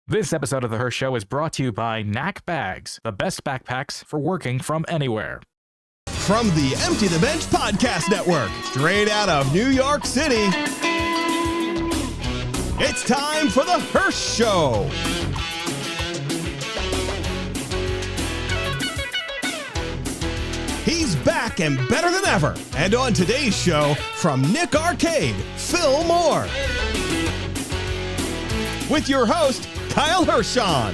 This episode of The Hirsh Show is brought to you by Knack Bags, the best backpacks for working from anywhere. From the Empty the Bench Podcast Network, straight out of New York City, it's time for The Hirsh Show. He's back and better than ever. And on today's show, from Nick Arcade, Phil Moore. With your host, Kyle Hirshon.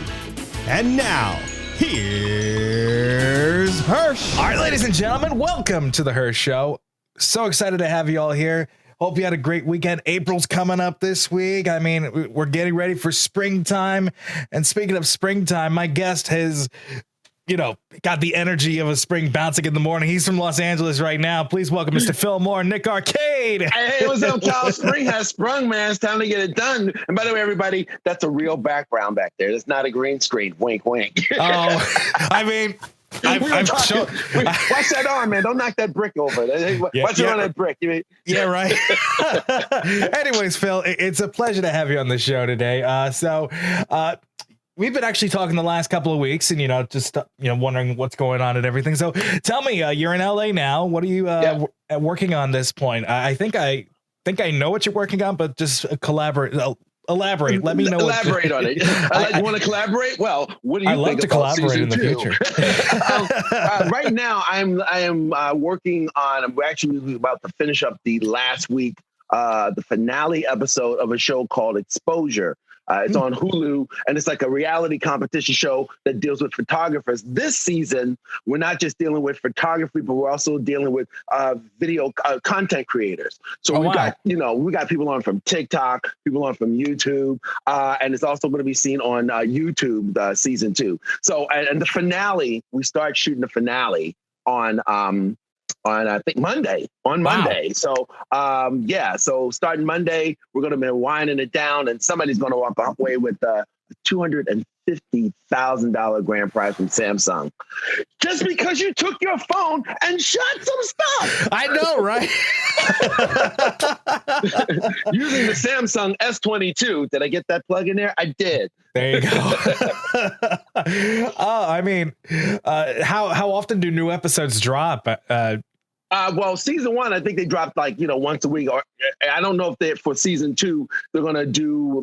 And now, here's Hirsh. All right, ladies and gentlemen, welcome to The Hirsh Show. So excited to have you all here. Hope you had a great weekend. April's coming up this week. I mean, we're getting ready for springtime. And speaking of springtime, my guest has, got the energy of a spring bouncing in the morning. He's from Los Angeles right now. Please welcome Mr. Phil Moore, Nick Arcade. Hey, what's up, Kyle? Spring has sprung, man. It's time to get it done. And by the way, everybody, that's a real background back there. That's not a green screen. Wink, wink. Oh, I mean... Watch that arm, man. Don't knock that brick over. Watch it on that brick. Yeah, right. Anyways, Phil, it's a pleasure to have you on the show today. We've been actually talking the last couple of weeks and, wondering what's going on and everything. So tell me, you're in LA now. What are you working on this point? I think I know what you're working on, but just elaborate. Let me know. Elaborate on it. You want to collaborate? Well, what do you think about season 2? In the future. Right now, I am working on. We're actually about to finish up the last week, the finale episode of a show called Exposure. It's on Hulu, and it's like a reality competition show that deals with photographers. This season, we're not just dealing with photography, but we're also dealing with video content creators. So we got people on from TikTok, people on from YouTube, and it's also going to be seen on YouTube season 2. So, and the finale, we start shooting the finale on I think Monday. So so starting Monday, we're going to be winding it down, and somebody's going to walk away with a $250,000 grand prize from Samsung, just because you took your phone and shot some stuff. I know, right? Using the Samsung S22. Did I get that plug in there? I did. There you go. I mean, how often do new episodes drop? Well, season 1, I think they dropped once a week. Or I don't know if for season 2 they're gonna do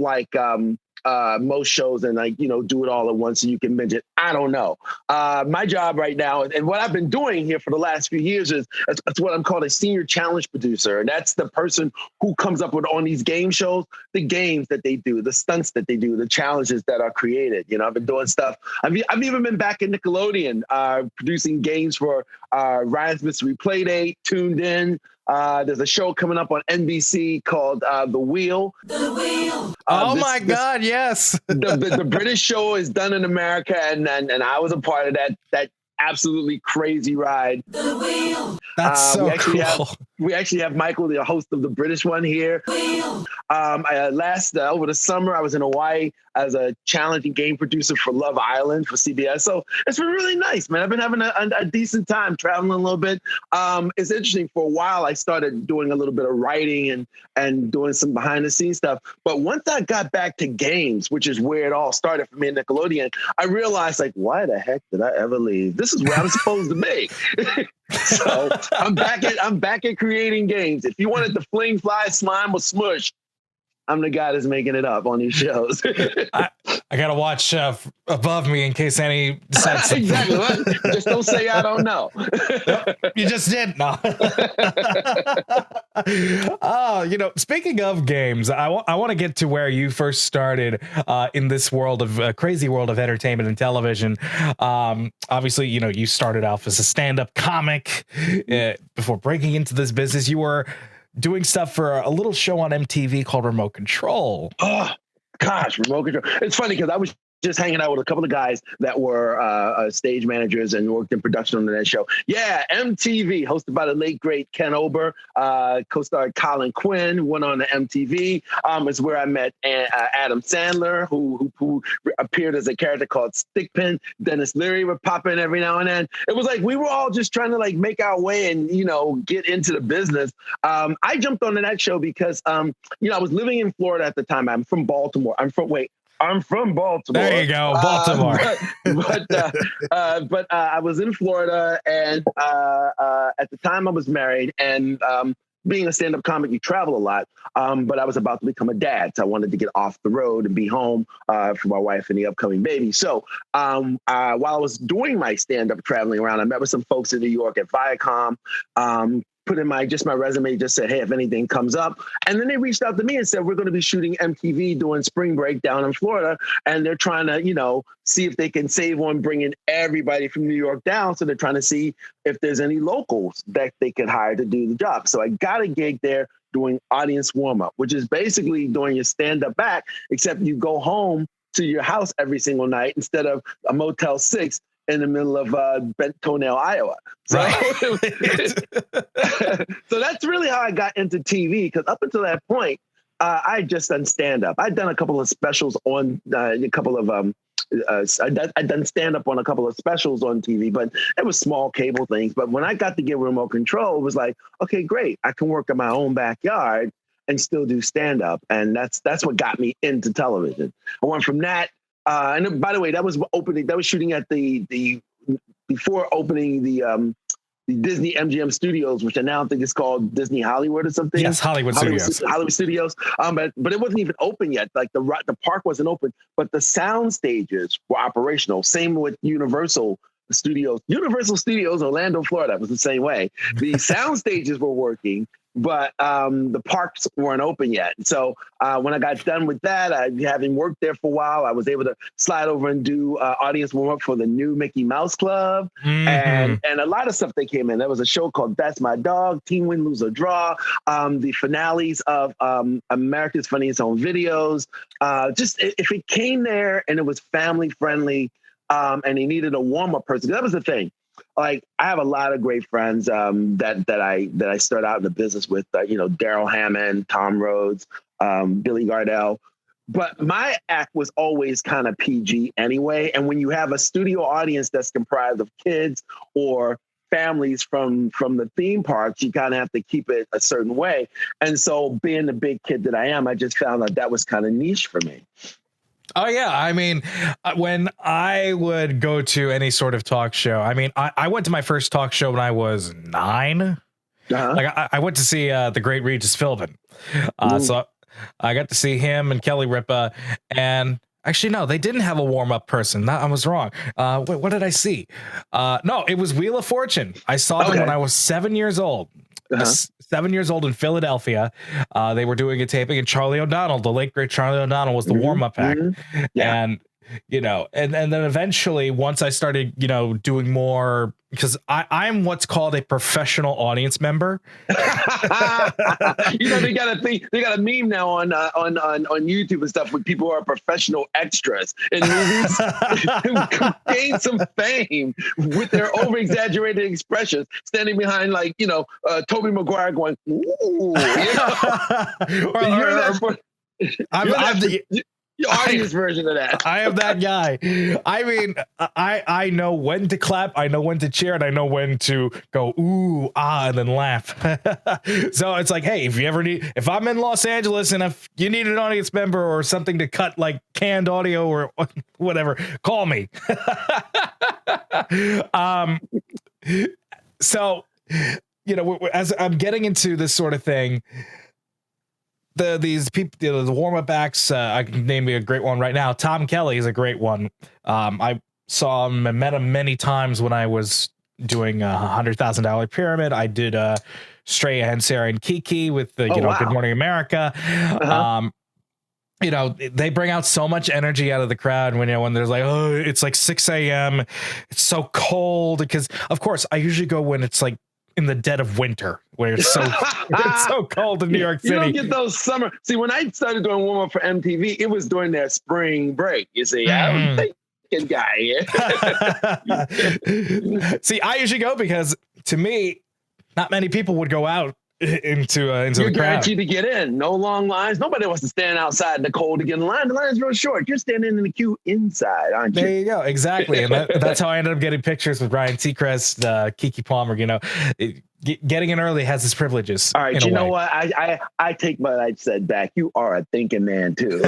most shows and do it all at once so you can binge it. I don't know. My job right now, and what I've been doing here for the last few years is that's what I'm called a senior challenge producer. And that's the person who comes up with on these game shows, the games that they do, the stunts that they do, the challenges that are created. I've been doing stuff. I've even been back in Nickelodeon producing games for Ryan's Mystery Playdate, Tuned In. There's a show coming up on NBC called The Wheel. The Wheel. Oh my God, yes. The British show is done in America, and I was a part of that absolutely crazy ride. The Wheel. That's so cool. We actually have Michael, the host of the British one here. Wheel. Over the summer, I was in Hawaii as a challenging game producer for Love Island for CBS. So it's been really nice, man. I've been having a decent time traveling a little bit. It's interesting. For a while, I started doing a little bit of writing and doing some behind the scenes stuff. But once I got back to games, which is where it all started for me at Nickelodeon, I realized why the heck did I ever leave? This is where I'm supposed to be. So I'm back at creating games. If you wanted to fling, fly, slime, or smush, I'm the guy that's making it up on these shows. I gotta watch above me in case any decides something. Exactly. Just don't say I don't know. Nope, you just did. No. Speaking of games, I want to get to where you first started in this world of crazy world of entertainment and television. Obviously, you started off as a stand-up comic before breaking into this business. You were doing stuff for a little show on MTV called Remote Control. Oh, gosh, Remote Control. It's funny because I was just hanging out with a couple of guys that were stage managers and worked in production on that show. Yeah, MTV, hosted by the late, great Ken Ober, co-starred Colin Quinn, who went on to MTV. Is where I met Adam Sandler, who appeared as a character called Stickpin. Dennis Leary would pop in every now and then. It was like we were all just trying to like make our way and, you know, get into the business. I jumped onto that show because, you know, I was living in Florida at the time. I'm from Baltimore. I'm from Baltimore. There you go, Baltimore. But I was in Florida, and at the time I was married, and being a stand-up comic, you travel a lot. But I was about to become a dad, so I wanted to get off the road and be home for my wife and the upcoming baby. So while I was doing my stand-up traveling around, I met with some folks in New York at Viacom. Put in my resume, just said, hey, if anything comes up. And then they reached out to me and said, we're going to be shooting MTV doing spring break down in Florida. And they're trying to, see if they can save on bringing everybody from New York down. So they're trying to see if there's any locals that they could hire to do the job. So I got a gig there doing audience warm-up, which is basically doing your stand-up act, except you go home to your house every single night instead of a Motel 6 in the middle of Bent Toenail, Iowa. So, right. So that's really how I got into TV, because up until that point, I had just done stand-up. I'd done a couple of specials on I'd done stand-up on a couple of specials on TV, but it was small cable things. But when I got to get remote control, it was like, okay, great. I can work in my own backyard and still do stand-up. And that's what got me into television. I went from that. And by the way, that was shooting at before opening the Disney MGM Studios, which I now think is called Disney Hollywood or something. Yes, Hollywood Studios. Hollywood Studios. But it wasn't even open yet. Like the park wasn't open, but the sound stages were operational. Same with Universal Studios. Universal Studios, Orlando, Florida, was the same way. The sound stages were working, but the parks weren't open yet. So when I got done with that, having worked there for a while, I was able to slide over and do audience warm-up for the new Mickey Mouse Club. And a lot of stuff that came in. There was a show called That's My Dog, Team Win, Lose or Draw, the finales of America's Funniest Home Videos. Just if it came there and it was family friendly and they needed a warm-up person, that was the thing. Like, I have a lot of great friends that I started out in the business with, Daryl Hammond, Tom Rhodes, Billy Gardell. But my act was always kind of PG anyway. And when you have a studio audience that's comprised of kids or families from the theme parks, you kind of have to keep it a certain way. And so being the big kid that I am, I just found that was kind of niche for me. Oh, yeah. I mean, when I would go to any sort of talk show, I mean, I went to my first talk show when I was 9. Uh-huh. Like I went to see the great Regis Philbin. So I got to see him and Kelly Ripa. And actually, no, they didn't have a warm up person. I was wrong. What did I see? No, it was Wheel of Fortune. I saw them when I was 7 years old. 7 years old in Philadelphia. They were doing a taping, and Charlie O'Donnell, the late great Charlie O'Donnell, was the warm-up act. Yeah. And and then eventually, once I started, doing more, because I'm what's called a professional audience member. They got a meme now on YouTube and stuff with people who are professional extras in movies who gain some fame with their over exaggerated expressions, standing behind Tobey Maguire going, "Ooh," your audience version of that. I am that guy. I mean, I know when to clap, I know when to cheer, and I know when to go ooh, ah, and then laugh. So it's like, hey, if I'm in Los Angeles and if you need an audience member or something to cut like canned audio or whatever, call me. So, as I'm getting into this sort of thing, these people, the warm-up acts, I can name me a great one right now. Tom Kelly is a great one. I saw him and met him many times when I was doing a $100,000 Pyramid. I did Straya, Sarah, and Kiki with the Good Morning America. Uh-huh. They bring out so much energy out of the crowd when there's like, oh, it's like 6 a.m. It's so cold, because of course I usually go when it's like in the dead of winter, where it's so cold in New York City. You don't get those summer. See, when I started doing warm up for MTV, it was during their spring break. You see, I was thinking guy. See, I usually go because to me, not many people would go out into You're the crowd. guaranteed to get in. No long lines. Nobody wants to stand outside in the cold to get in line. The line is real short. You're standing in the queue inside, aren't you? There you go. Exactly. And that's how I ended up getting pictures with Ryan Seacrest, Kiki Palmer. You know, getting in early has its privileges. All right. You know what? I take what I said back. You are a thinking man, too.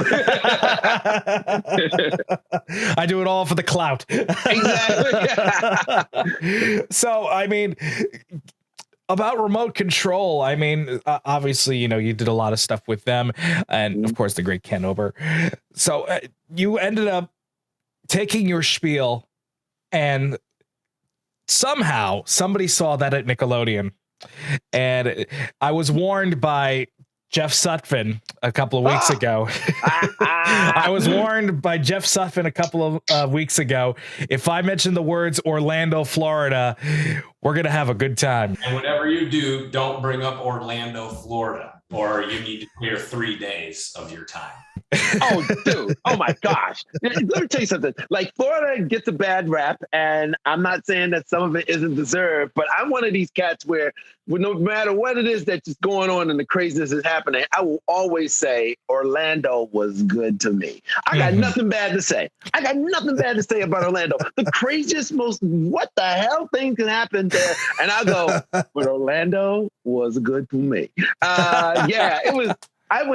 I do it all for the clout. Exactly. So, I mean, about remote control, I mean, obviously, you know, you did a lot of stuff with them, and of course, the great Ken Ober. So you ended up taking your spiel, and somehow somebody saw that at Nickelodeon, and I was warned by Jeff Sutphin a couple of weeks ago. I was warned by Jeff Sutphin a couple of weeks ago. If I mention the words Orlando, Florida, we're going to have a good time. And whatever you do, don't bring up Orlando, Florida, or you need to clear 3 days of your time. Oh, dude. Oh, my gosh. Let me tell you something. Like, Florida gets a bad rap, and I'm not saying that some of it isn't deserved, but I'm one of these cats where no matter what it is that's just going on and the craziness is happening, I will always say Orlando was good to me. I got nothing bad to say. I got nothing bad to say about Orlando. The craziest, most what the hell thing can happen there. And I go, but Orlando was good to me. Yeah, it was.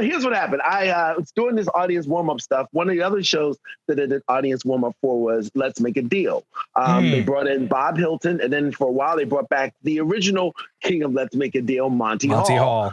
Here's what happened. I was doing this audience warm-up stuff. One of the other shows that I did audience warm-up for was Let's Make a Deal. They brought in Bob Hilton, and then for a while they brought back the original king of Let's Make a Deal, Monty Hall.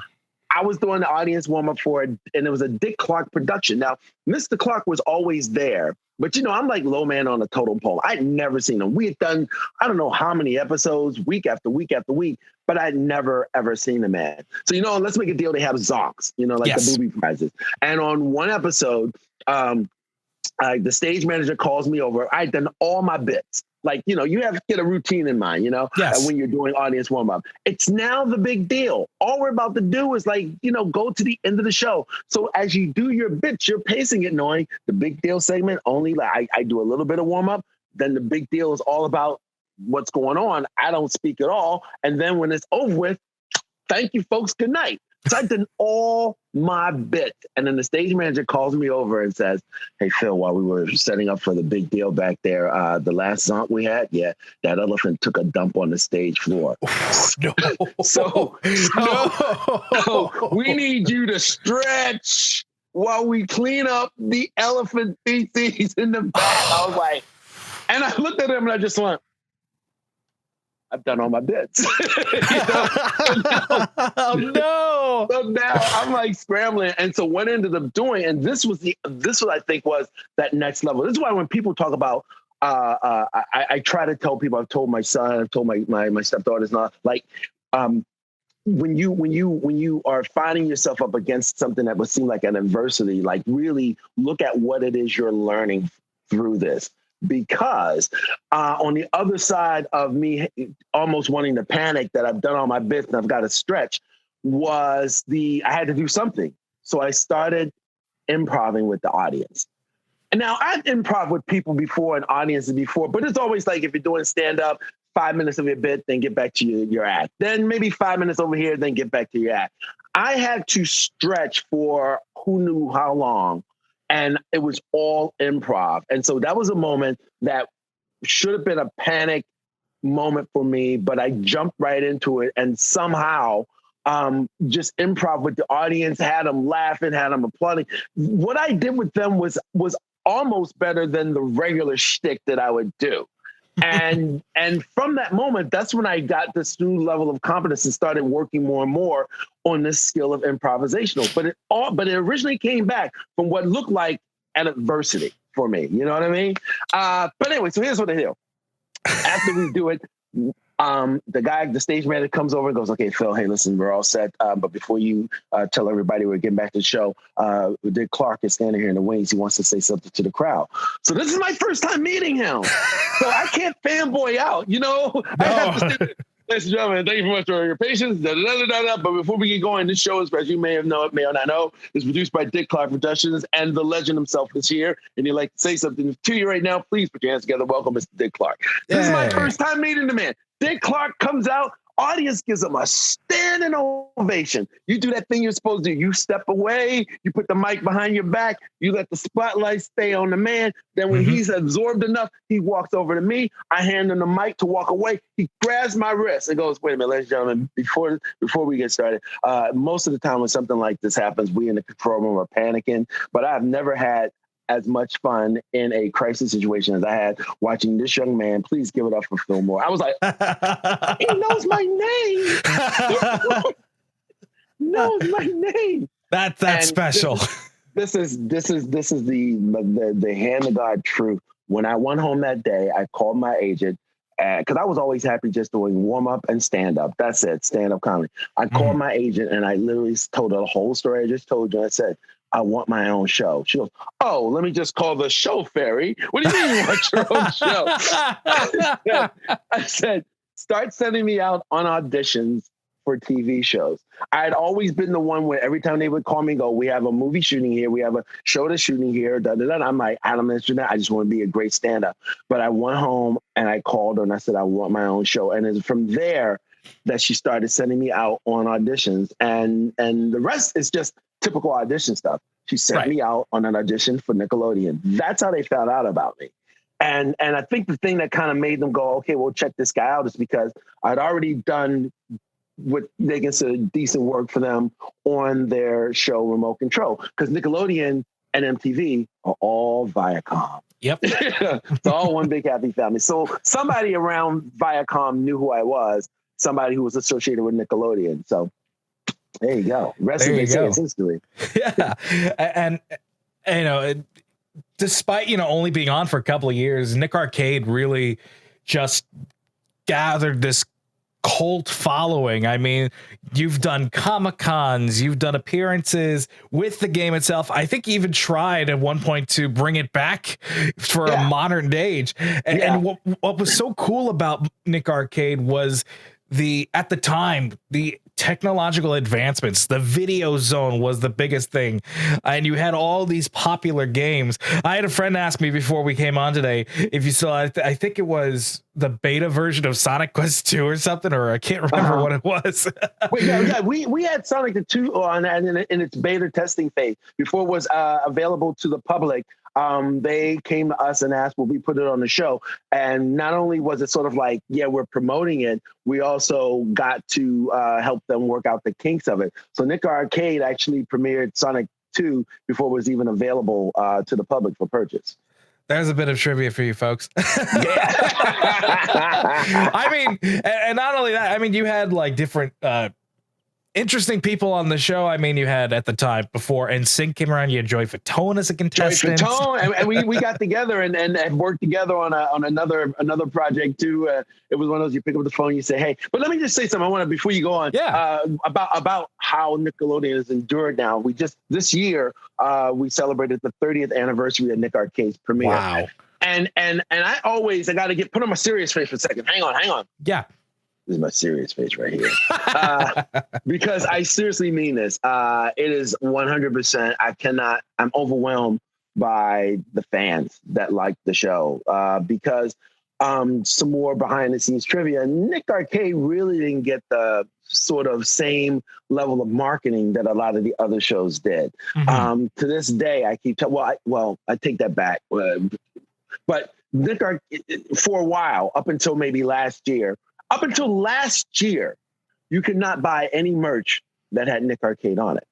I was doing the audience warm-up for it, and it was a Dick Clark production. Now, Mr. Clark was always there, but, you know, I'm like low man on a totem pole. I'd never seen him. We had done, I don't know how many episodes, week after week after week, but I'd never, ever seen the man. So, you know, Let's Make a Deal, they have Zonks, you know, like the movie prizes. And on one episode, the stage manager calls me over. I'd done all my bits. Like, you know, you have to get a routine in mind, you know, when you're doing audience warm-up. It's now the big deal. All we're about to do is, like, you know, go to the end of the show. So as you do your bits, you're pacing it, knowing the big deal segment only, like, I do a little bit of warm-up. Then the big deal is all about what's going on. I don't speak at all. And then when it's over with, thank you, folks. Good night. So I did all my bits. And then the stage manager calls me over and says, hey, Phil, while we were setting up for the big deal back there, the last zonk we had, that elephant took a dump on the stage floor. So we need you to stretch while we clean up the elephant feces in the back. I was like, and I looked at him and I just went, I've done all my bits. Oh no! So now I'm like scrambling, and so what I ended up doing, and this was I think was that next level. This is why when people talk about, I try to tell people. I've told my son, I've told my stepdaughters, not like, when you are finding yourself up against something that would seem like an adversity, like really look at what it is you're learning through this. Because on the other side of me almost wanting to panic that I've done all my bits and I've got to stretch was I had to do something. So I started improvising with the audience. And now I've improv with people before and audiences before, but it's always like if you're doing stand-up, 5 minutes of your bit, then get back to your act. Then maybe 5 minutes over here, then get back to your act. I had to stretch for who knew how long. And it was all improv. And so that was a moment that should have been a panic moment for me, but I jumped right into it and somehow just improv with the audience, had them laughing, had them applauding. What I did with them was almost better than the regular shtick that I would do. And from that moment, that's when I got this new level of confidence and started working more and more on this skill of improvisational. But it originally came back from what looked like an adversity for me. You know what I mean? But anyway, so here's what I do. After we do it, the stage manager comes over and goes, okay, Phil, hey, listen, we're all set. But before you tell everybody we're getting back to the show, Dick Clark is standing here in the wings. He wants to say something to the crowd. So this is my first time meeting him. So I can't fanboy out, you know? No. I have to say, ladies and gentlemen, thank you very much for your patience. But before we get going, this show is, as you may or not know, is produced by Dick Clark Productions, and the legend himself is here. And he'd like to say something to you right now. Please put your hands together. Welcome, Mr. Dick Clark. This is my first time meeting the man. Dick Clark comes out. Audience gives him a standing ovation. You do that thing you're supposed to do. You step away, you put the mic behind your back, you let the spotlight stay on the man. Then when he's absorbed enough, he walks over to me. I hand him the mic to walk away. He grabs my wrist and goes, wait a minute, ladies and gentlemen, before we get started, most of the time when something like this happens, we in the control room are panicking, but I've never had as much fun in a crisis situation as I had watching this young man. Please give it up for Fillmore. I was like, he knows my name. He knows my name. That's special. This is the hand of God truth. When I went home that day, I called my agent because I was always happy just doing warm up and stand up. That's it, stand up comedy. I called my agent and I literally told her the whole story I just told you. I said, I want my own show. She goes, oh, let me just call the show fairy. What do you mean you want your own show? I said, start sending me out on auditions for TV shows. I had always been the one where every time they would call me and go, we have a movie shooting here, we have a show that's shooting here, I'm like, I don't mention that. I just want to be a great stand-up. But I went home and I called her and I said, I want my own show. And it's from there that she started sending me out on auditions. And the rest is just typical audition stuff. She sent me out on an audition for Nickelodeon. That's how they found out about me. And I think the thing that kind of made them go, okay, well, check this guy out is because I'd already done what they consider decent work for them on their show Remote Control. Because Nickelodeon and MTV are all Viacom. Yep. It's all one big happy family. So somebody around Viacom knew who I was, somebody who was associated with Nickelodeon. So there you go. Rest of it's history. Yeah. And you know, despite, you know, only being on for a couple of years, Nick Arcade really just gathered this cult following. I mean, you've done Comic-Cons, you've done appearances with the game itself. I think you even tried at one point to bring it back for a modern age. And what was so cool about Nick Arcade was at the time, the technological advancements. The video zone was the biggest thing, and you had all these popular games. I had a friend ask me before we came on today if you saw, I think it was the beta version of Sonic Quest 2 or something, or I can't remember what it was. we had Sonic the 2 on in its beta testing phase before it was available to the public. They came to us and asked, will we put it on the show? And not only was it sort of like, yeah, we're promoting it, we also got to help them work out the kinks of it. So Nick Arcade actually premiered Sonic 2 before it was even available to the public for purchase. There's a bit of trivia for you folks. I mean, and not only that, I mean, you had like different interesting people on the show. I mean, you had at the time before NSYNC came around, you had Joy Fatone as a contestant. Joy Fatone, and we got together and worked together on another project too. It was one of those, you pick up the phone, you say, hey, but let me just say something. I want to, before you go on, about how Nickelodeon has endured now. We just, this year, we celebrated the 30th anniversary of Nick Arcade's premiere. Wow. And I got to put on my serious face for a second. Hang on. Yeah. This is my serious face right here. Because I seriously mean this. It is 100%. I'm overwhelmed by the fans that like the show. Because some more behind the scenes trivia, Nick Arcade really didn't get the sort of same level of marketing that a lot of the other shows did. To this day, I keep I take that back. But Nick Arcade, for a while, up until last year, you could not buy any merch that had Nick Arcade on it.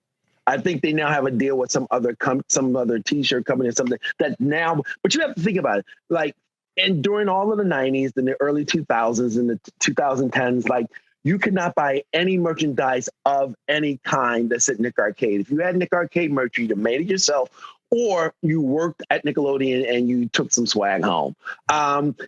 I think they now have a deal with some other T-shirt company or something that now, but you have to think about it. Like, and during all of the 90s and the early 2000s and the 2010s, like, you could not buy any merchandise of any kind that said Nick Arcade. If you had Nick Arcade merch, you either made it yourself or you worked at Nickelodeon and you took some swag home.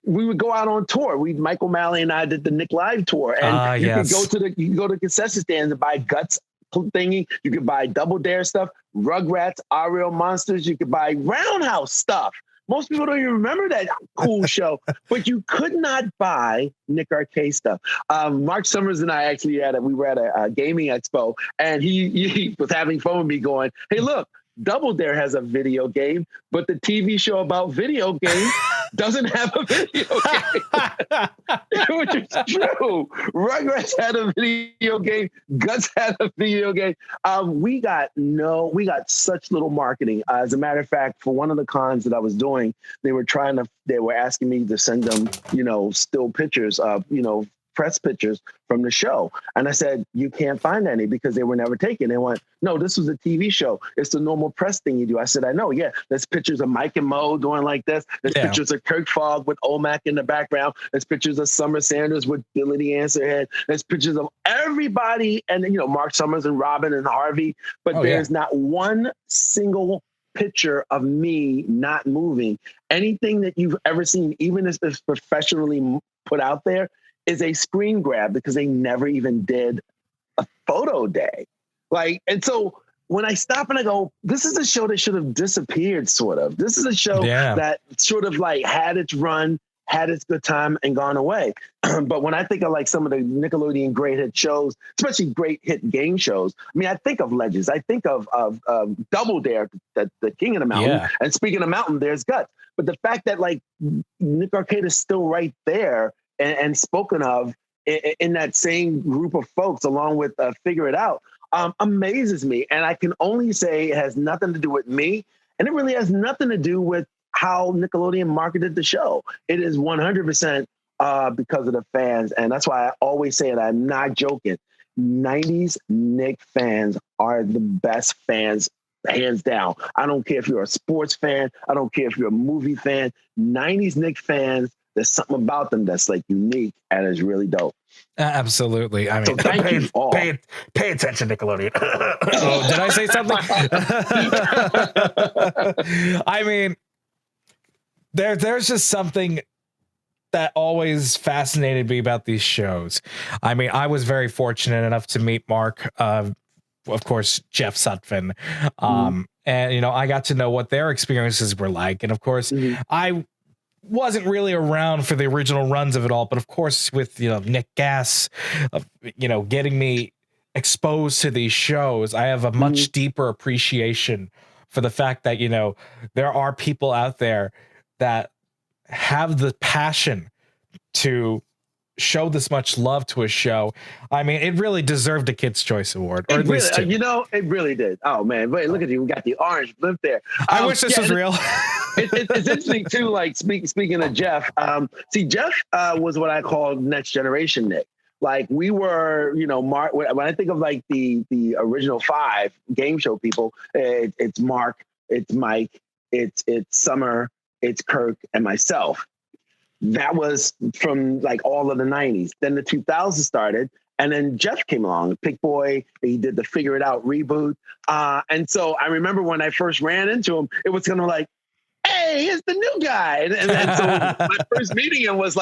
We would go out on tour. Michael Malley and I did the Nick Live tour, and you could go to concession stands and buy Guts thingy. You could buy Double Dare stuff, Rugrats, Our Real Monsters. You could buy Roundhouse stuff. Most people don't even remember that cool show, but you could not buy Nick Arcade stuff. Mark Summers and I actually we were at a gaming expo, and he was having fun with me going, hey, look, Double Dare has a video game, but the TV show about video games doesn't have a video game, which is true. Rugrats had a video game. Guts had a video game. We got such little marketing. As a matter of fact, for one of the cons that I was doing, they were asking me to send them, still pictures of, press pictures from the show. And I said, you can't find any because they were never taken. They went, no, this was a TV show. It's the normal press thing you do. I said, I know. Yeah. There's pictures of Mike and Mo doing like this. There's pictures of Kirk Fogg with Olmec in the background. There's pictures of Summer Sanders with Billy the Answerhead. There's pictures of everybody and, Mark Summers and Robin and Harvey. But there's not one single picture of me not moving. Anything that you've ever seen, even if it's professionally put out there, is a screen grab because they never even did a photo day. And so when I stop and I go, this is a show that should have disappeared, sort of. This is a show that sort of had its run, had its good time and gone away. But when I think of some of the Nickelodeon great hit shows, especially great hit game shows, I think of Legends. I think of Double Dare, the King of the Mountain. Yeah. And speaking of Mountain, there's Guts. But the fact that Nick Arcade is still right there and spoken of in that same group of folks, along with Figure It Out, amazes me. And I can only say it has nothing to do with me, and it really has nothing to do with how Nickelodeon marketed the show. It is 100% because of the fans, and that's why I always say it. I'm not joking. 90s Nick fans are the best fans, hands down. I don't care if you're a sports fan. I don't care if you're a movie fan. 90s Nick fans, there's something about them that's unique and is really dope. Absolutely. I mean, so thank you all. Pay attention, Nickelodeon. Oh, did I say something? I mean, there's just something that always fascinated me about these shows. I mean, I was very fortunate enough to meet Mark, of course, Jeff Sutphin. And, I got to know what their experiences were like. And of course, I wasn't really around for the original runs of it all, but of course with Nick Gass, getting me exposed to these shows, I have a much deeper appreciation for the fact that there are people out there that have the passion to show this much love to a show. I mean, it really deserved a Kids' Choice Award, or at least two. It really did. Oh man, wait, look at you. We got the orange blimp there. I wish this was real. It's interesting too. Speaking of Jeff, Jeff was what I call next generation Nick. We were, Mark. When I think of the original 5 game show people, it's Mark, it's Mike, it's Summer, it's Kirk, and myself. That was from all of the 90s. Then the 2000s started, and then Jeff came along, Pick Boy. He did the Figure It Out reboot. And so I remember when I first ran into him, it was kind of hey, here's the new guy. And so my first meeting him was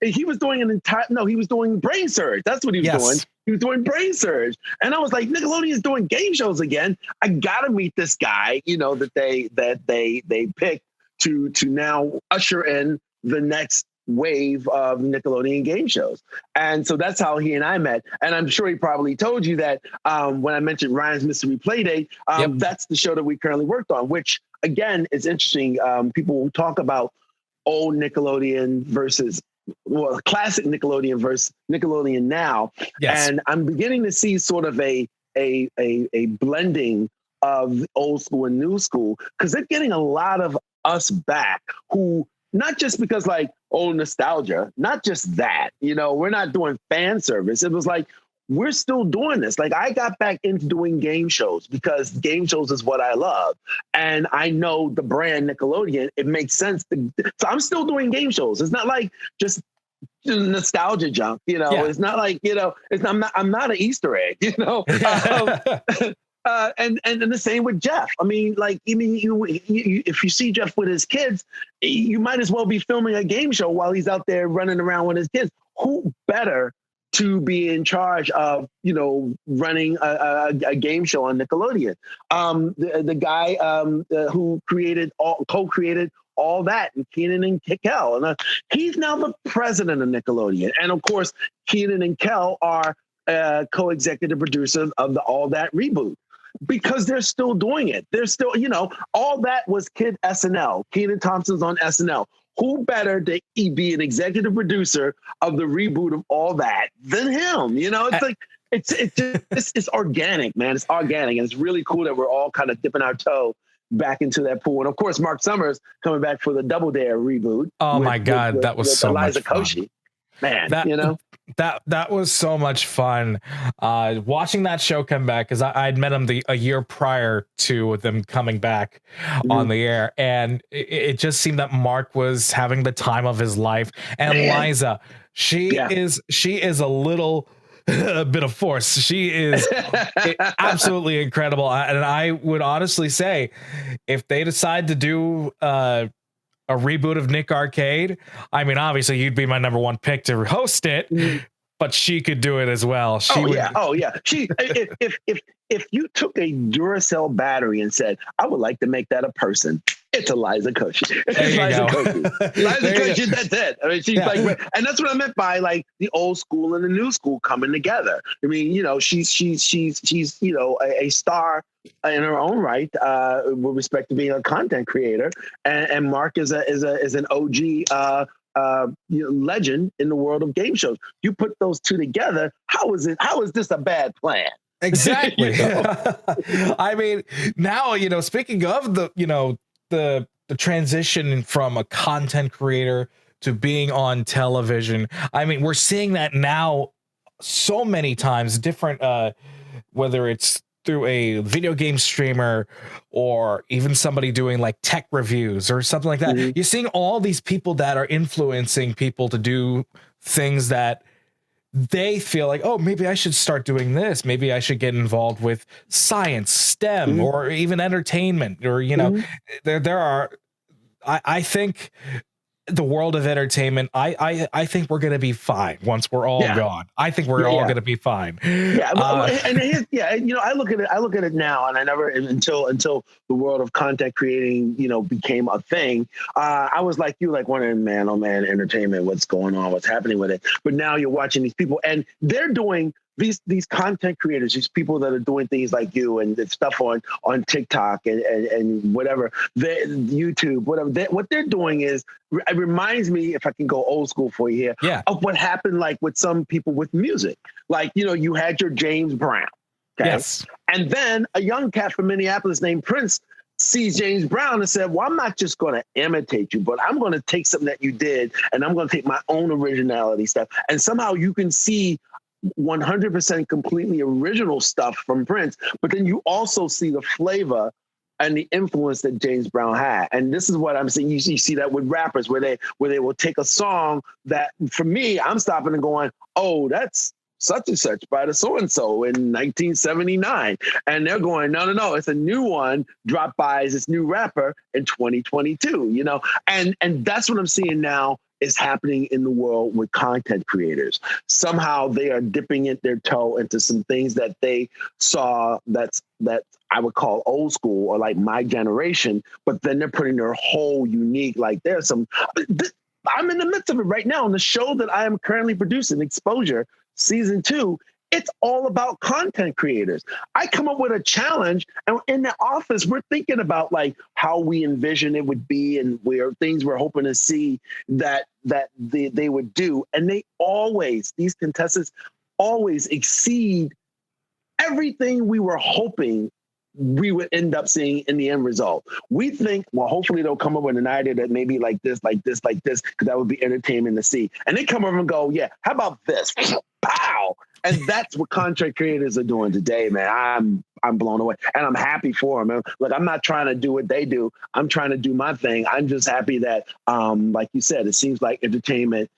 he was doing he was doing Brain Surge. That's what he was doing. He was doing Brain Surge. And I was like, Nickelodeon's doing game shows again. I got to meet this guy, that they picked to now usher in the next wave of Nickelodeon game shows. And so that's how he and I met. And I'm sure he probably told you that when I mentioned Ryan's Mystery Playdate, that's the show that we currently worked on, which again is interesting. People talk about old Nickelodeon versus classic Nickelodeon versus Nickelodeon now. Yes. And I'm beginning to see sort of a blending of old school and new school, because they're getting a lot of us back who, not just because nostalgia, not just that, we're not doing fan service. It was we're still doing this. I got back into doing game shows because game shows is what I love. And I know the brand Nickelodeon, it makes sense. So I'm still doing game shows. It's not just nostalgia junk, It's not I'm not an Easter egg, And the same with Jeff. I mean, if you see Jeff with his kids, you might as well be filming a game show while he's out there running around with his kids. Who better to be in charge of, running a game show on Nickelodeon? The guy who co-created all that, and Keenan and Kel, and he's now the president of Nickelodeon. And of course, Keenan and Kel are co-executive producers of the All That reboot. because they're still doing it. They're still, all that was Kid SNL. Kenan Thompson's on SNL. Who better to be an executive producer of the reboot of all that than him? It's like, it's organic, man. It's organic. And it's really cool that we're all kind of dipping our toe back into that pool. And of course, Mark Summers coming back for the Double Dare reboot. Oh my God. That was so Eliza much fun. Koshy. Man, that was so much fun watching that show come back, because I'd met him a year prior to them coming back on the air, and it just seemed that Mark was having the time of his life. And Eliza, she is a little bit of force. She is absolutely incredible, and I would honestly say, if they decide to do a reboot of Nick Arcade, I mean, obviously you'd be my number one pick to host it, but she could do it as well. She if you took a Duracell battery and said, I would like to make that a person, it's Eliza Koshy. It's Eliza Koshy. Eliza Koshy, that's it. I mean, she's like, and that's what I meant by like the old school and the new school coming together. I mean, she's a star in her own right, with respect to being a content creator, and Mark is an OG legend in the world of game shows. You put those two together, how is this a bad plan? Exactly. I mean, now, speaking of the transition from a content creator to being on television, I mean, we're seeing that now so many times, different, whether it's through a video game streamer or even somebody doing like tech reviews or something like that. You're seeing all these people that are influencing people to do things that they feel like, oh, maybe I should start doing this. Maybe I should get involved with science, STEM, or even entertainment, or, there are, I think the world of entertainment, I think we're going to be fine once we're all gone. I think we're all going to be fine. I look at it now, and I never, until the world of content creating, became a thing. I was like you, like wondering, man, oh man, entertainment, what's going on? What's happening with it? But now you're watching these people, and they're doing these content creators, these people that are doing things like you and the stuff on TikTok and whatever, YouTube, whatever. What they're doing is, it reminds me, if I can go old school for you here, of what happened like with some people with music. Like, you had your James Brown. Okay? Yes. And then a young cat from Minneapolis named Prince sees James Brown and said, well, I'm not just going to imitate you, but I'm going to take something that you did and I'm going to take my own originality stuff. And somehow you can see 100% completely original stuff from Prince, but then you also see the flavor and the influence that James Brown had. And this is what I'm saying. You see that with rappers where they will take a song that, for me, I'm stopping and going, oh, that's such and such by the so-and-so in 1979. And they're going, no, it's a new one dropped by this new rapper in 2022, and that's what I'm seeing now is happening in the world with content creators. Somehow they are dipping their toe into some things that they saw that I would call old school or like my generation, but then they're putting their whole unique, like there's some, I'm in the midst of it right now on the show that I am currently producing, Exposure Season 2. It's all about content creators. I come up with a challenge, and in the office, we're thinking about like how we envision it would be and where things we're hoping to see that they would do. And these contestants always exceed everything we were hoping we would end up seeing in the end result. We think, well, hopefully they'll come up with an idea that maybe like this, because that would be entertainment to see. And they come over and go, yeah, how about this? Pow! And that's what content creators are doing today, man. I'm blown away, and I'm happy for them. Man. Look, I'm not trying to do what they do. I'm trying to do my thing. I'm just happy that, like you said, it seems like entertainment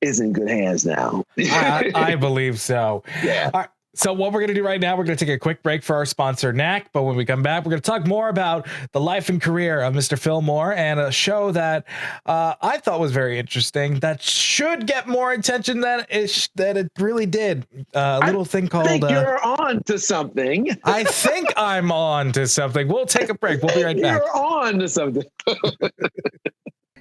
is in good hands now. I believe so. Yeah. All right. So what we're going to do right now, we're going to take a quick break for our sponsor, Knack. But when we come back, we're going to talk more about the life and career of Mr. Phil Moore and a show that I thought was very interesting that should get more attention than it really did. A little thing called... I think you're on to something. I think I'm on to something. We'll take a break. We'll be right back. You're on to something.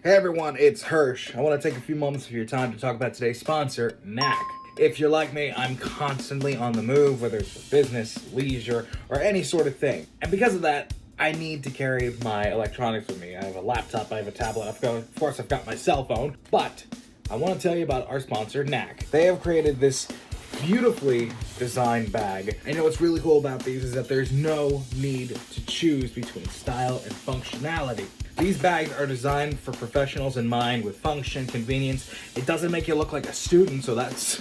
Hey everyone, it's Hirsch. I want to take a few moments of your time to talk about today's sponsor, Knack. If you're like me, I'm constantly on the move, whether it's for business, leisure, or any sort of thing. And because of that, I need to carry my electronics with me. I have a laptop, I have a tablet, of course I've got my cell phone, but I want to tell you about our sponsor, Knack. They have created this beautifully designed bag. And what's really cool about these is that there's no need to choose between style and functionality. These bags are designed for professionals in mind with function, convenience. It doesn't make you look like a student, so that's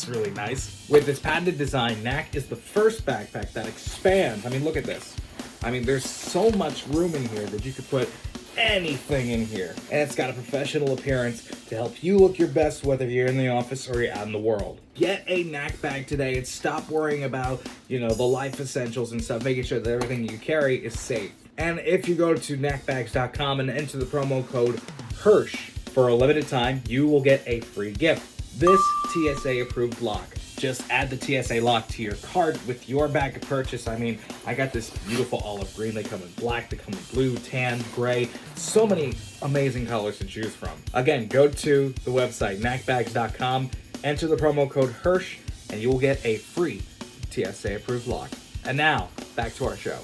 really nice. With this patented design, Knack is the first backpack that expands. I mean, look at this. I mean, there's so much room in here that you could put anything in here. And it's got a professional appearance to help you look your best, whether you're in the office or you're out in the world. Get a Knack bag today and stop worrying about, the life essentials and stuff, making sure that everything you carry is safe. And if you go to knackbags.com and enter the promo code Hirsh for a limited time, you will get a free gift. This TSA approved lock. Just add the TSA lock to your cart with your bag of purchase. I mean, I got this beautiful olive green. They come in black, they come in blue, tan, gray. So many amazing colors to choose from. Again, go to the website, knackbags.com, enter the promo code Hirsh, and you will get a free TSA approved lock. And now, back to our show.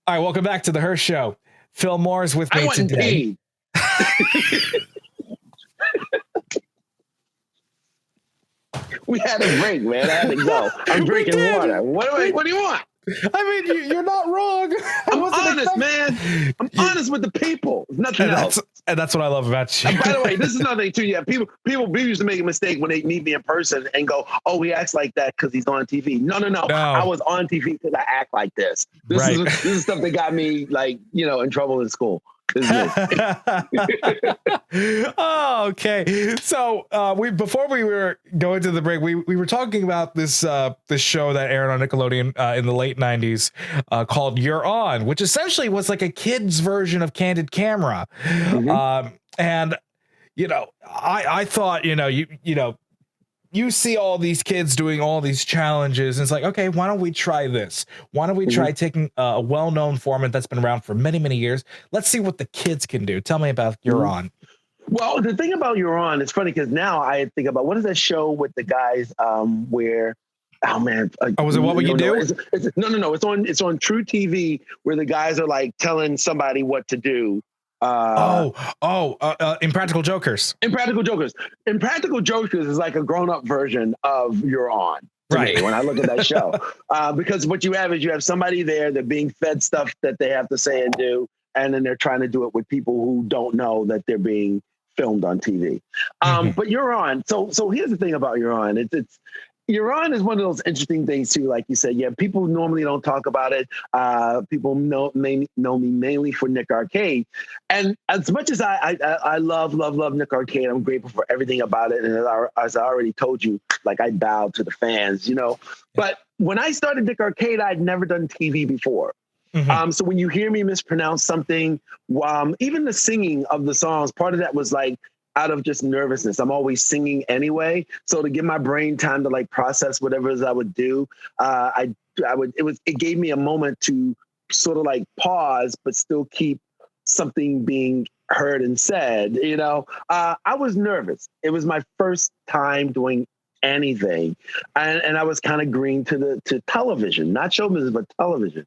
All right, welcome back to the Hirsh Show. Phil Moore is with me today. We had a break, man. I had to go. I'm drinking water. What do you want? I mean, you're not wrong. I'm honest, man. I'm honest with the people. Nothing else. And that's what I love about you. And by the way, this is another thing too. Yeah, people used to make a mistake when they meet me in person and go, "Oh, he acts like that because he's on TV." No. I was on TV because I act like this. This is stuff that got me in trouble in school. Oh, okay. So before we were going to the break, we were talking about this show that aired on Nickelodeon in the late 90s called Euron, which essentially was like a kid's version of Candid Camera. And I thought you see all these kids doing all these challenges, and it's like, okay, why don't we try this? Why don't we try taking a well-known format that's been around for many, many years? Let's see what the kids can do. Tell me about Euron. Well, the thing about Euron, it's funny because now I think about what is that show with the guys where, oh man, was it What Would You Do? No. It's on True TV where the guys are like telling somebody what to do. Impractical Jokers. Impractical Jokers is like a grown-up version of Euron to me when I look at that show. Because what you have is somebody there, they're being fed stuff that they have to say and do, and then they're trying to do it with people who don't know that they're being filmed on TV. But Euron, so here's the thing about Euron. Euron is one of those interesting things too, like you said. Yeah, people normally don't talk about it. People know me mainly for Nick Arcade, and as much as I love Nick Arcade, I'm grateful for everything about it. And as I already told you, like I bowed to the fans, But when I started Nick Arcade, I'd never done TV before. So when you hear me mispronounce something, even the singing of the songs, part of that was like out of just nervousness. I'm always singing anyway. So to give my brain time to like process whatever it is I would do, it gave me a moment to sort of like pause, but still keep something being heard and said, I was nervous. It was my first time doing anything. And I was kind of green to television, not show business, but television.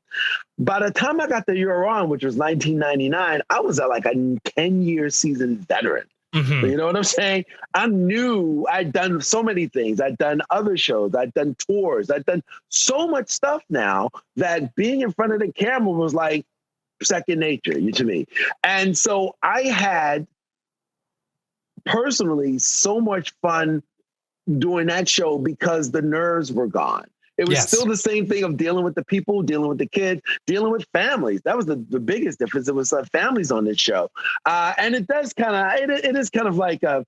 By the time I got to Euron, which was 1999, I was like a 10-year seasoned veteran. You know what I'm saying? I knew I'd done so many things. I'd done other shows. I'd done tours. I'd done so much stuff now that being in front of the camera was like second nature to me. And so I had personally so much fun doing that show because the nerves were gone. It was still the same thing of dealing with the people, dealing with the kids, dealing with families. That was the biggest difference. It was families on this show. And it does it is kind of like a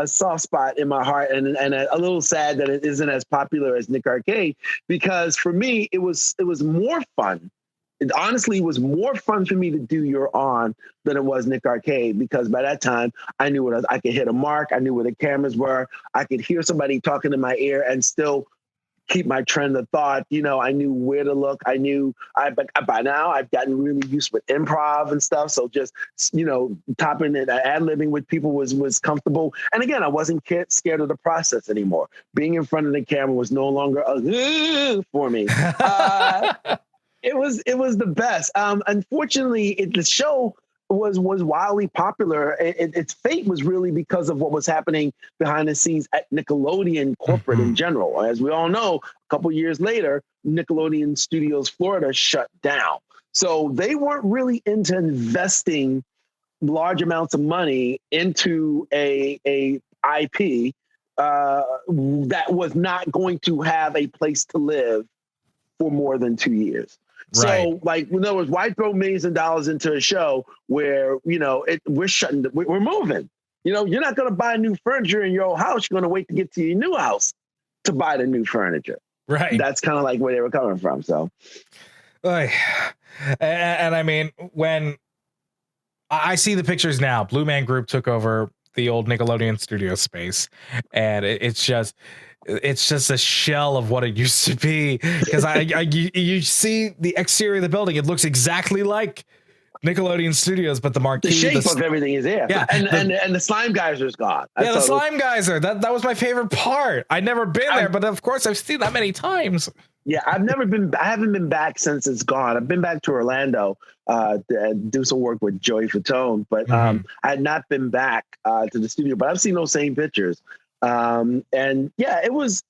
soft spot in my heart and a little sad that it isn't as popular as Nick Arcade, because for me, it was more fun. It honestly was more fun for me to do Euron than it was Nick Arcade, because by that time I knew I could hit a mark. I knew where the cameras were. I could hear somebody talking in my ear and still keep my trend of thought. I knew where to look. But by now I've gotten really used with improv and stuff. So just, topping it, ad-libbing with people was comfortable. And again, I wasn't scared of the process anymore. Being in front of the camera was no longer for me. It was the best. Unfortunately, the show was wildly popular. Its fate was really because of what was happening behind the scenes at Nickelodeon corporate in general. As we all know, a couple years later, Nickelodeon Studios Florida shut down. So they weren't really into investing large amounts of money into a IP that was not going to have a place to live for more than 2 years. Right. So, in other words, why throw millions of dollars into a show where, we're moving? You're not going to buy new furniture in your old house. You're going to wait to get to your new house to buy the new furniture. Right. That's kind of like where they were coming from. So, and I mean, when I see the pictures now, Blue Man Group took over the old Nickelodeon studio space, and it's just a shell of what it used to be. Because you see the exterior of the building, it looks exactly like Nickelodeon Studios, but the marquee, the shape of everything is there. Yeah, and the slime geyser's gone. The slime geyser. That was my favorite part. I'd never been there, but of course I've seen that many times. Yeah, I haven't been back since it's gone. I've been back to Orlando to do some work with Joey Fatone, but I had not been back to the studio. But I've seen those same pictures. And yeah, it was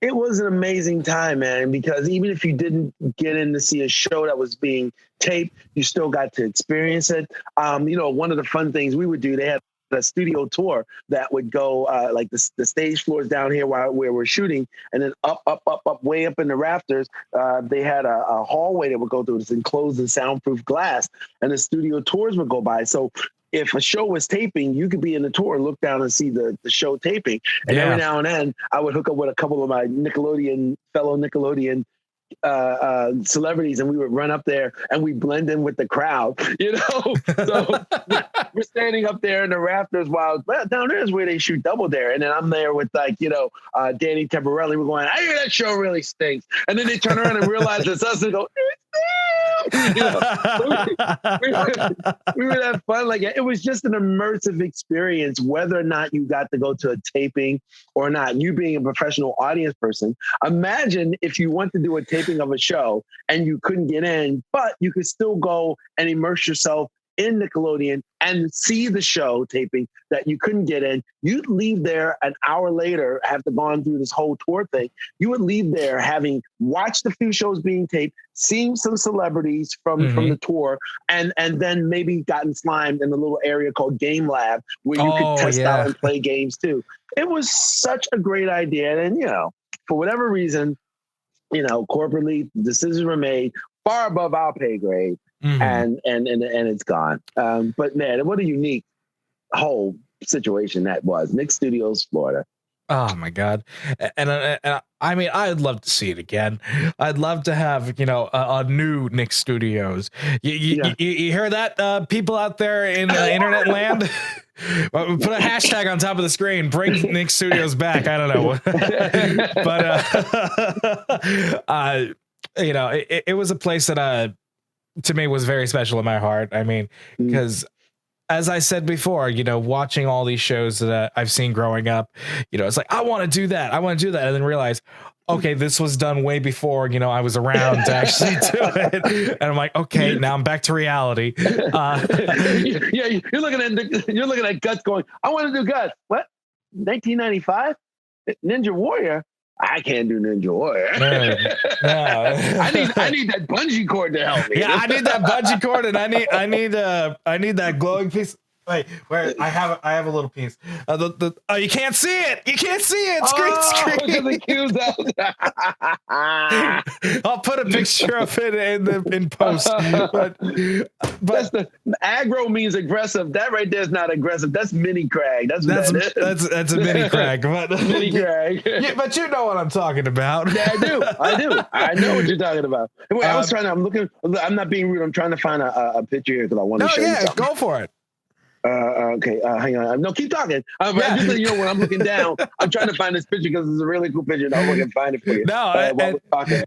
an amazing time, man, because even if you didn't get in to see a show that was being taped, you still got to experience it. One of the fun things we would do, they had a studio tour that would go like the stage floors down here where we're shooting, and then up, way up in the rafters, they had a hallway that would go through this enclosed and soundproof glass, and the studio tours would go by. So if a show was taping, you could be in the tour, look down and see the show taping. And every now and then I would hook up with a couple of my fellow Nickelodeon celebrities, and we would run up there and we blend in with the crowd, So we're standing up there in the rafters while down there is where they shoot Double Dare. And then I'm there with Danny Temporelli. We're going, I hear that show really stinks. And then they turn around and realize it's us and go, we would have fun. It was just an immersive experience, whether or not you got to go to a taping or not. You being a professional audience person, imagine if you went to do a taping of a show and you couldn't get in, but you could still go and immerse yourself in Nickelodeon and see the show taping that you couldn't get in. You'd leave there an hour later after gone through this whole tour thing. You would leave there having watched a few shows being taped, seen some celebrities from the tour, and then maybe gotten slimed in a little area called Game Lab where you could test out and play games too. It was such a great idea. And, for whatever reason, corporately, decisions were made far above our pay grade. And it's gone. But man, what a unique whole situation that was. Nick Studios, Florida. Oh my God. And I mean, I'd love to see it again. I'd love to have, a new Nick Studios. You hear that, people out there in internet land? Put a hashtag on top of the screen, bring Nick Studios back. I don't know. But, it was a place that, to me, was very special in my heart. I mean, because as I said before, watching all these shows that I've seen growing up, it's like, I want to do that. And then realize, okay, this was done way before, I was around to actually do it. And I'm like, okay, now I'm back to reality. Yeah, you're looking at Guts going, I want to do Guts. What? 1995? Ninja Warrior? I can't do Ninja Warrior. No. I need that bungee cord to help me. Yeah, I need that bungee cord, and I need that glowing piece. Wait, where I have a little piece. You can't see it. You can't see it. Screen. The cue's out. I'll put a picture of it in post. But that's the aggro means aggressive. That right there is not aggressive. That's mini crag. That's a mini crag. But, mini crag. Yeah, but you know what I'm talking about. Yeah, I do. I know what you're talking about. Wait, I'm not being rude. I'm trying to find a picture here because I want to show you something. Go for it. Okay, hang on. No, keep talking. Just so you know, when I'm looking down, I'm trying to find this picture because it's a really cool picture. And I'll look and find it for you. No, while we're talking.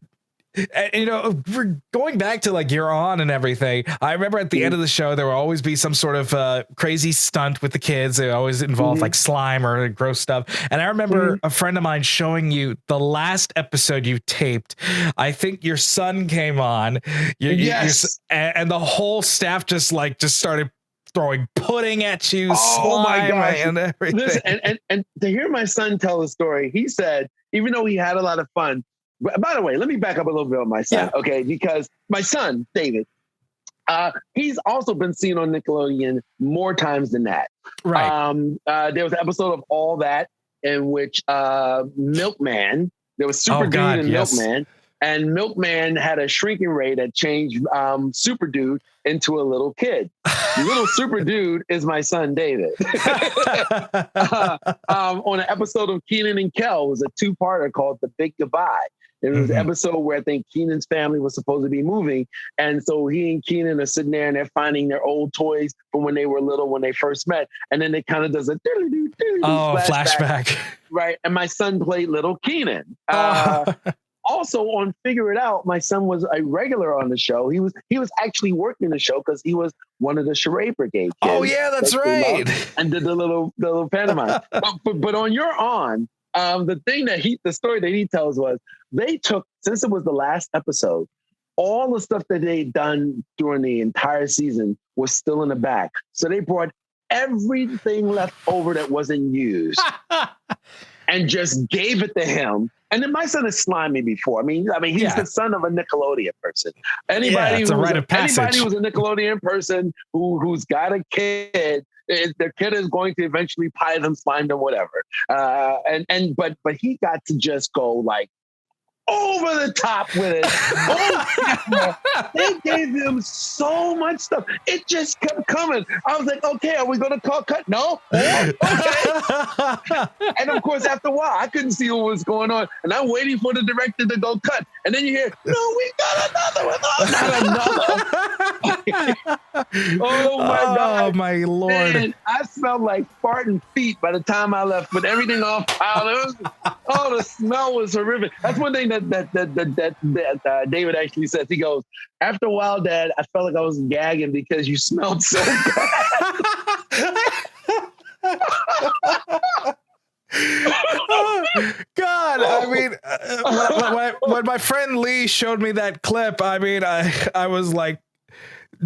And, you know, we're going back to like Euron and everything. I remember at the end of the show, there will always be some sort of crazy stunt with the kids. They always involve like slime or gross stuff. And I remember a friend of mine showing you the last episode you taped. I think your son came on. And the whole staff just started throwing pudding at you, slime and everything. Listen, and to hear my son tell the story, he said, even though he had a lot of fun. By the way, let me back up a little bit on my son, okay? Because my son, David, he's also been seen on Nickelodeon more times than that. Right. There was an episode of All That in which Milkman, there was Super Dude and Milkman, and Milkman had a shrinking ray that changed Super Dude into a little kid. Little Super Dude is my son, David. On an episode of Kenan and Kel, it was a two-parter called The Big Goodbye. It was an episode where I think Kenan's family was supposed to be moving. And so he and Kenan are sitting there and they're finding their old toys from when they were little, when they first met. And then it kind of does a flashback. Right. And my son played little Kenan. Also on Figure It Out, my son was a regular on the show. He was actually working the show because he was one of the Charade Brigade kids. Oh yeah, that's right. And did the little pantomime. but on your on, the story that he tells was they took, since it was the last episode, all the stuff that they'd done during the entire season was still in the back. So they brought everything left over that wasn't used and just gave it to him. And then my son has slimed me before. I mean, he's the son of a Nickelodeon person. Anybody who's a Nickelodeon person who's got a kid, their kid is going to eventually pie them, slime them, whatever. But he got to just go like over the top with it. They gave him so much stuff. It just kept coming. I was like, okay, are we going to call cut? No. Okay. And of course, after a while, I couldn't see what was going on. And I'm waiting for the director to go cut. And then you hear, no, we got another one. Oh, not another. Oh my God. Oh my Lord. Man, I smelled like farting feet by the time I left with everything off. The smell was horrific. That's one thing that David actually says. He goes, after a while, Dad, I felt like I was gagging because you smelled so bad. God, I mean, when my friend Lee showed me that clip, I mean, I was like,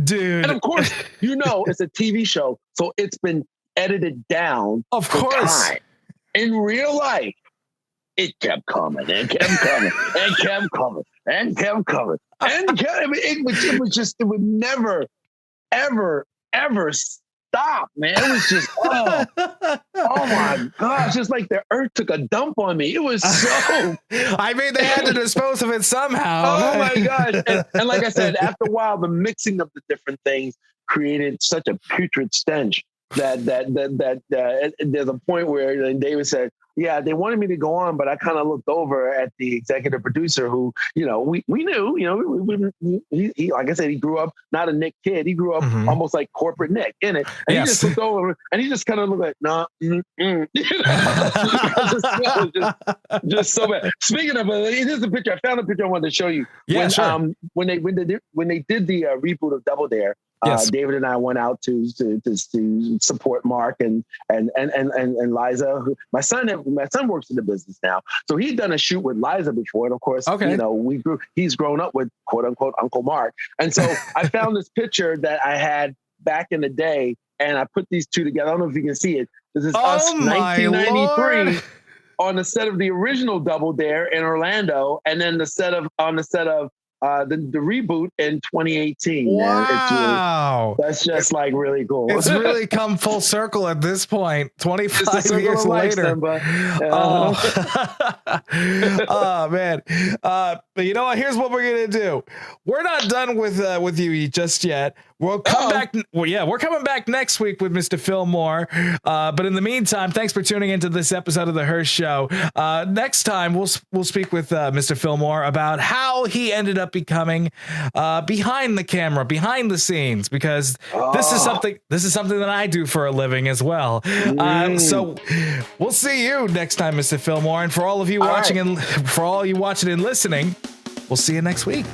dude. And of course, it's a TV show, so it's been edited down. Of course. Time. In real life, it kept coming and kept coming and kept coming and kept coming and kept. I mean, it would never, ever, ever stop, man. It was just, oh my gosh, just like the earth took a dump on me. It was so. I mean, they had to dispose of it somehow. Oh my gosh! And like I said, after a while, the mixing of the different things created such a putrid stench that there's a point where David said, yeah, they wanted me to go on, but I kind of looked over at the executive producer who, we knew, he like I said, he grew up not a Nick kid. He grew up almost like corporate Nick in it. And he just looked over and he just kind of looked like, nah, just so bad. Speaking of, here's a picture. I found a picture I wanted to show you. Yeah, sure. When they did the reboot of Double Dare, David and I went out to support Mark and Liza. My son works in the business now, so he'd done a shoot with Liza before, and of course, he's grown up with quote unquote Uncle Mark, and so I found this picture that I had back in the day, and I put these two together. I don't know if you can see it. This is us, 1993. On the set of the original Double Dare in Orlando, and then on the set of the reboot in 2018. Wow. That's just like really cool. It's really come full circle at this point, 25 years later. Oh man. But you know what? Here's what we're going to do. We're not done with you just yet. We'll come back. Well, yeah, we're coming back next week with Mr. Phil Moore. But in the meantime, thanks for tuning into this episode of the Hirsh Show. Next time, we'll speak with Mr. Phil Moore about how he ended up becoming behind the camera, behind the scenes, because this is something that I do for a living as well. So we'll see you next time, Mr. Phil Moore, and for all of you watching and listening, we'll see you next week.